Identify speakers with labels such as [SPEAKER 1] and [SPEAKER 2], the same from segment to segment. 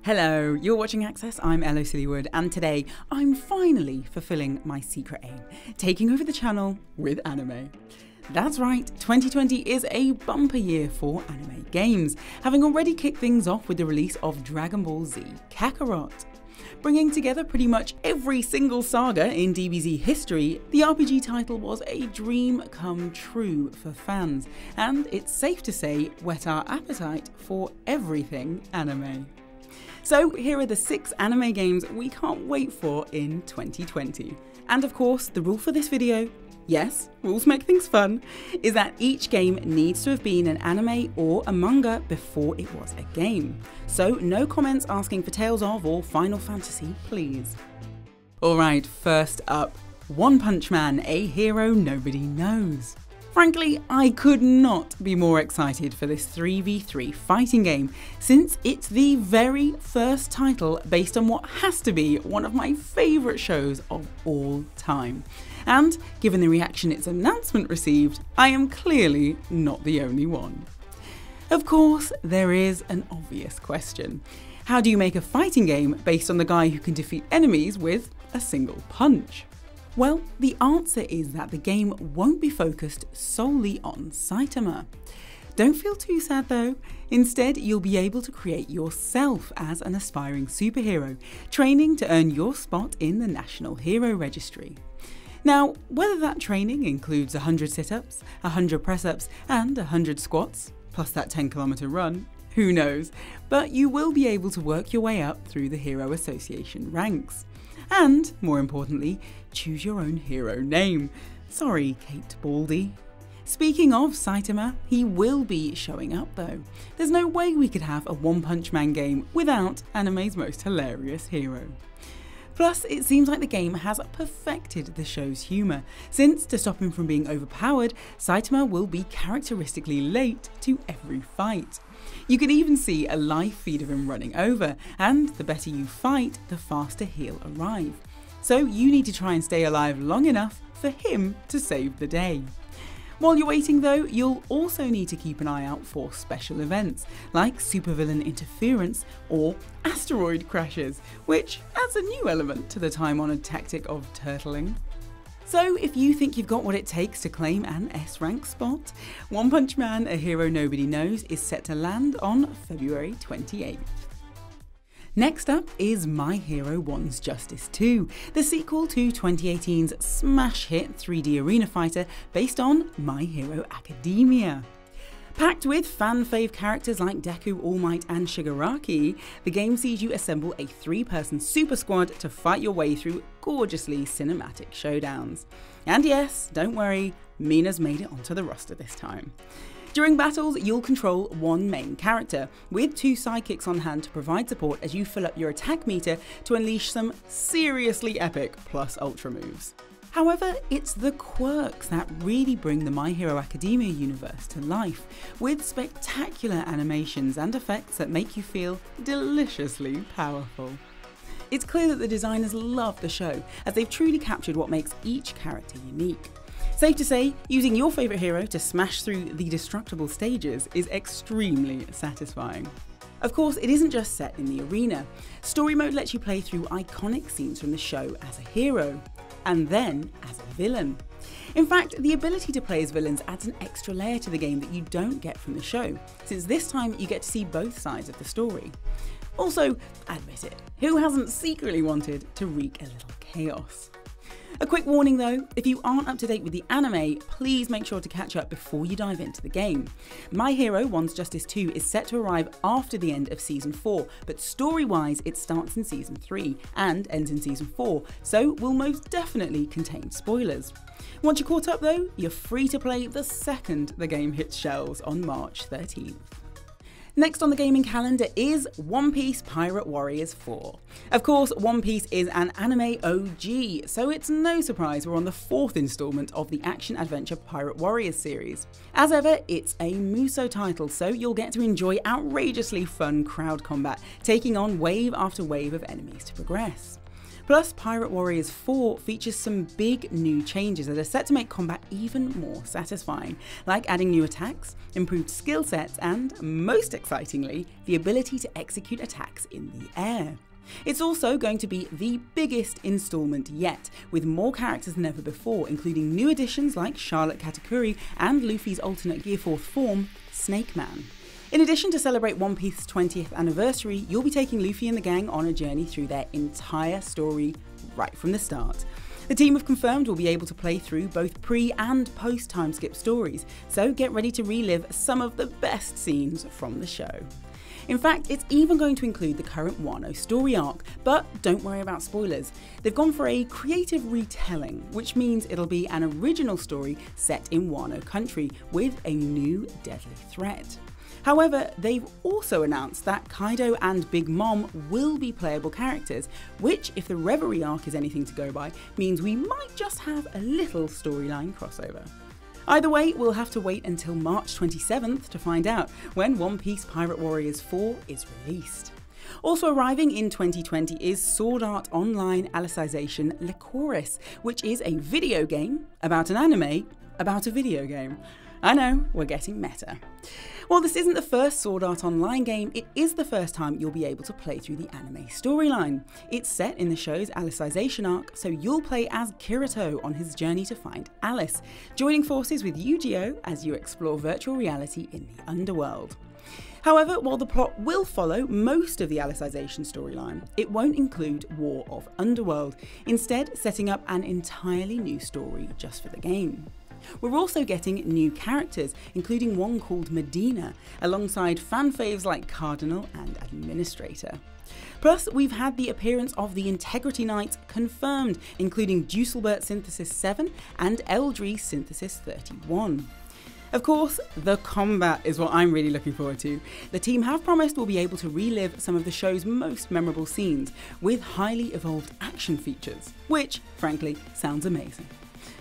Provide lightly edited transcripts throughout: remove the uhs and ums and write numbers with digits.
[SPEAKER 1] Hello, you're watching Access, I'm Elo Sillywood, and today I'm finally fulfilling my secret aim, taking over the channel with anime. That's right, 2020 is a bumper year for anime games, having already kicked things off with the release of Dragon Ball Z Kakarot. Bringing together pretty much every single saga in DBZ history, the RPG title was a dream come true for fans, and it's safe to say whet our appetite for everything anime. So here are the 6 anime games we can't wait for in 2020. And of course, the rule for this video, yes, rules make things fun, is that each game needs to have been an anime or a manga before it was a game. So no comments asking for Tales of or Final Fantasy, please. Alright, first up, One Punch Man, a hero nobody knows. Frankly, I could not be more excited for this 3v3 fighting game, since it's the very first title based on what has to be one of my favourite shows of all time. And given the reaction its announcement received, I am clearly not the only one. Of course, there is an obvious question. How do you make a fighting game based on the guy who can defeat enemies with a single punch? Well, the answer is that the game won't be focused solely on Saitama. Don't feel too sad though. Instead, you'll be able to create yourself as an aspiring superhero, training to earn your spot in the National Hero Registry. Now, whether that training includes 100 sit-ups, 100 press-ups, and 100 squats, plus that 10-kilometer run, who knows, but you will be able to work your way up through the Hero Association ranks. And, more importantly, choose your own hero name. Sorry, Kate Baldy. Speaking of Saitama, he will be showing up though. There's no way we could have a One Punch Man game without anime's most hilarious hero. Plus, it seems like the game has perfected the show's humour, since to stop him from being overpowered, Saitama will be characteristically late to every fight. You can even see a live feed of him running over, and the better you fight, the faster he'll arrive. So you need to try and stay alive long enough for him to save the day. While you're waiting though, you'll also need to keep an eye out for special events, like supervillain interference or asteroid crashes, which adds a new element to the time-honoured tactic of turtling. So if you think you've got what it takes to claim an S-rank spot, One Punch Man, a hero nobody knows, is set to land on February 28th. Next up is My Hero One's Justice 2, the sequel to 2018's smash hit 3D arena fighter based on My Hero Academia. Packed with fan-fave characters like Deku, All Might and Shigaraki, the game sees you assemble a 3-person super squad to fight your way through gorgeously cinematic showdowns. And yes, don't worry, Mina's made it onto the roster this time. During battles, you'll control one main character, with 2 sidekicks on hand to provide support as you fill up your attack meter to unleash some seriously epic plus ultra moves. However, it's the quirks that really bring the My Hero Academia universe to life, with spectacular animations and effects that make you feel deliciously powerful. It's clear that the designers love the show, as they've truly captured what makes each character unique. Safe to say, using your favourite hero to smash through the destructible stages is extremely satisfying. Of course, it isn't just set in the arena. Story mode lets you play through iconic scenes from the show as a hero, and then as a villain. In fact, the ability to play as villains adds an extra layer to the game that you don't get from the show, since this time you get to see both sides of the story. Also, admit it, who hasn't secretly wanted to wreak a little chaos? A quick warning though, if you aren't up to date with the anime, please make sure to catch up before you dive into the game. My Hero One's Justice 2 is set to arrive after the end of Season 4, but story-wise it starts in Season 3 and ends in Season 4, so will most definitely contain spoilers. Once you're caught up though, you're free to play the second the game hits shelves on March 13th. Next on the gaming calendar is One Piece Pirate Warriors 4. Of course, One Piece is an anime OG, so it's no surprise we're on the 4th installment of the action-adventure Pirate Warriors series. As ever, it's a Muso title, so you'll get to enjoy outrageously fun crowd combat, taking on wave after wave of enemies to progress. Plus, Pirate Warriors 4 features some big new changes that are set to make combat even more satisfying, like adding new attacks, improved skill sets, and, most excitingly, the ability to execute attacks in the air. It's also going to be the biggest installment yet, with more characters than ever before, including new additions like Charlotte Katakuri and Luffy's alternate Gear 4th form, Snake Man. In addition to celebrate One Piece's 20th anniversary, you'll be taking Luffy and the gang on a journey through their entire story right from the start. The team have confirmed we'll be able to play through both pre- and post-time skip stories, so get ready to relive some of the best scenes from the show. In fact, it's even going to include the current Wano story arc, but don't worry about spoilers. They've gone for a creative retelling, which means it'll be an original story set in Wano country with a new deadly threat. However, they've also announced that Kaido and Big Mom will be playable characters, which, if the Reverie arc is anything to go by, means we might just have a little storyline crossover. Either way, we'll have to wait until March 27th to find out when One Piece Pirate Warriors 4 is released. Also arriving in 2020 is Sword Art Online Alicization Lycoris, which is a video game about an anime about a video game. I know, we're getting meta. While this isn't the first Sword Art Online game, it is the first time you'll be able to play through the anime storyline. It's set in the show's Alicization arc, so you'll play as Kirito on his journey to find Alice, joining forces with Yu-Gi-Oh! As you explore virtual reality in the underworld. However, while the plot will follow most of the Alicization storyline, it won't include War of Underworld, instead setting up an entirely new story just for the game. We're also getting new characters, including one called Medina, alongside fan faves like Cardinal and Administrator. Plus, we've had the appearance of the Integrity Knights confirmed, including Duselbert Synthesis 7 and Eldry Synthesis 31. Of course, the combat is what I'm really looking forward to. The team have promised we'll be able to relive some of the show's most memorable scenes with highly evolved action features, which, frankly, sounds amazing.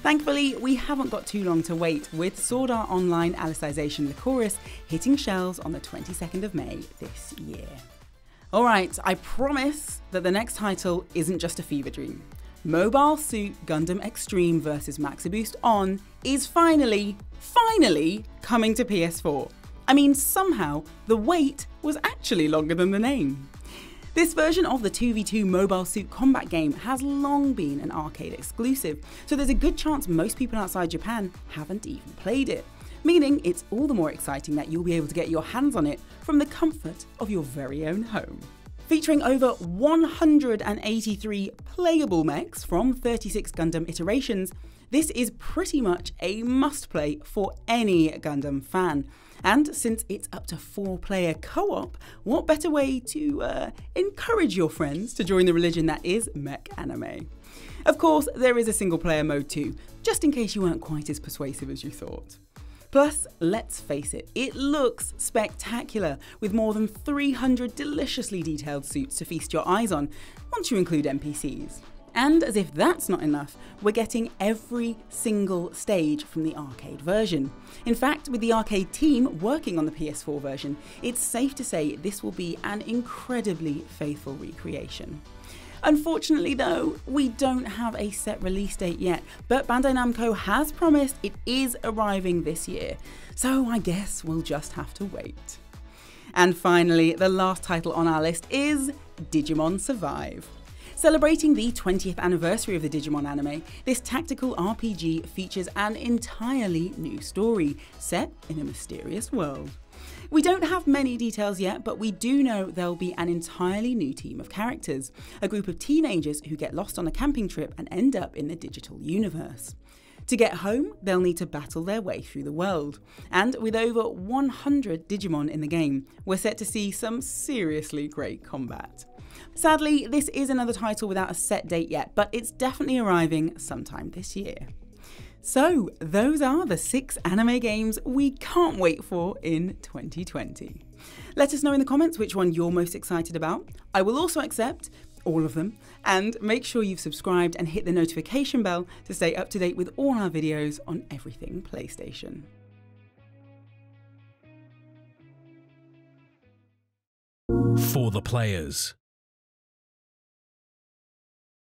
[SPEAKER 1] Thankfully, we haven't got too long to wait, with Sword Art Online Alicization Lycoris hitting shelves on the 22nd of May this year. Alright, I promise that the next title isn't just a fever dream. Mobile Suit Gundam Extreme vs Maxi Boost On is finally coming to PS4. I mean, somehow, the wait was actually longer than the name. This version of the 2v2 Mobile Suit combat game has long been an arcade exclusive, so there's a good chance most people outside Japan haven't even played it, meaning it's all the more exciting that you'll be able to get your hands on it from the comfort of your very own home. Featuring over 183 playable mechs from 36 Gundam iterations, this is pretty much a must-play for any Gundam fan. And since it's up to 4-player co-op, what better way to encourage your friends to join the religion that is mech anime? Of course, there is a single-player mode too, just in case you weren't quite as persuasive as you thought. Plus, let's face it, it looks spectacular, with more than 300 deliciously detailed suits to feast your eyes on, once you include NPCs. And as if that's not enough, we're getting every single stage from the arcade version. In fact, with the arcade team working on the PS4 version, it's safe to say this will be an incredibly faithful recreation. Unfortunately though, we don't have a set release date yet, but Bandai Namco has promised it is arriving this year, so I guess we'll just have to wait. And finally, the last title on our list is Digimon Survive. Celebrating the 20th anniversary of the Digimon anime, this tactical RPG features an entirely new story, set in a mysterious world. We don't have many details yet, but we do know there'll be an entirely new team of characters, a group of teenagers who get lost on a camping trip and end up in the digital universe. To get home, they'll need to battle their way through the world, and with over 100 Digimon in the game, we're set to see some seriously great combat. Sadly, this is another title without a set date yet, but it's definitely arriving sometime this year. So, those are the 6 anime games we can't wait for in 2020. Let us know in the comments which one you're most excited about. I will also accept all of them, and make sure you've subscribed and hit the notification bell to stay up to date with all our videos on everything PlayStation.
[SPEAKER 2] For the players.